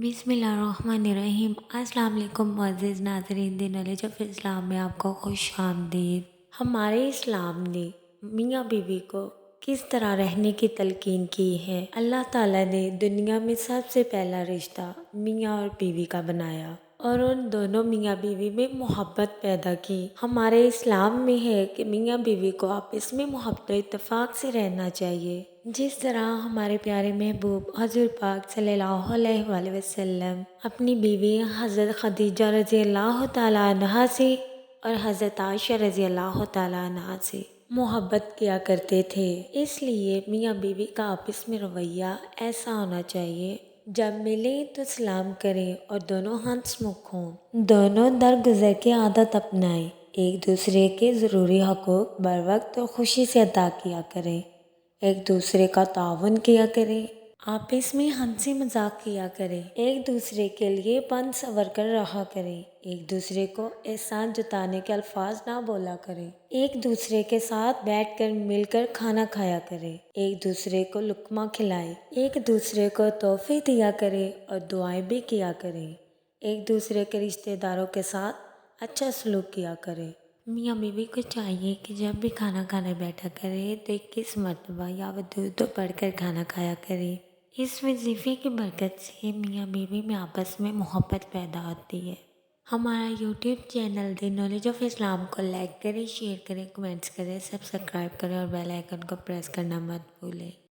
بسم اللہ الرحمن الرحیم۔ السلام علیکم معزز ناظرین، دی نالج آف اسلام میں آپ کو خوش آمدید۔ ہمارے اسلام نے میاں بیوی کو کس طرح رہنے کی تلقین کی ہے۔ اللہ تعالیٰ نے دنیا میں سب سے پہلا رشتہ میاں اور بیوی کا بنایا اور ان دونوں میاں بیوی میں محبت پیدا کی۔ ہمارے اسلام میں ہے کہ میاں بیوی کو آپس میں محبت و اتفاق سے رہنا چاہیے، جس طرح ہمارے پیارے محبوب حضور پاک صلی اللہ علیہ وآلہ وسلم اپنی بیوی حضرت خدیجہ رضی اللہ تعالیٰ عنہا سے اور حضرت عائشہ رضی اللہ تعالیٰ عنہا سے محبت کیا کرتے تھے۔ اس لیے میاں بیوی کا آپس میں رویہ ایسا ہونا چاہیے، جب ملیں تو سلام کریں اور دونوں ہنس مکھ ہوں، دونوں درگزر کی عادت اپنائیں، ایک دوسرے کے ضروری حقوق بر وقت اور خوشی سے ادا کیا کریں، ایک دوسرے کا تعاون کیا کریں، آپس میں ہنسی مذاق کیا کریں، ایک دوسرے کے لیے بن سنور کر رہا کریں، ایک دوسرے کو احسان جتانے کے الفاظ نہ بولا کریں، ایک دوسرے کے ساتھ بیٹھ کر مل کر کھانا کھایا کریں، ایک دوسرے کو لقمہ کھلائیں، ایک دوسرے کو تحفے دیا کریں اور دعائیں بھی کیا کریں، ایک دوسرے کے رشتہ داروں کے ساتھ اچھا سلوک کیا کریں۔ میاں بیوی کو چاہیے کہ جب بھی کھانا کھانے بیٹھا کرے تو 21 مرتبہ یا درود پڑھ کر کھانا کھایا کرے۔ اس وظیفے کی برکت سے میاں بیوی میں آپس میں محبت پیدا ہوتی ہے۔ ہمارا YouTube channel the knowledge of Islam کو لائک کریں، شیئر کریں، کمنٹس کریں، سبسکرائب کریں اور بیل آئیکن کو پریس کرنا مت بھولیں۔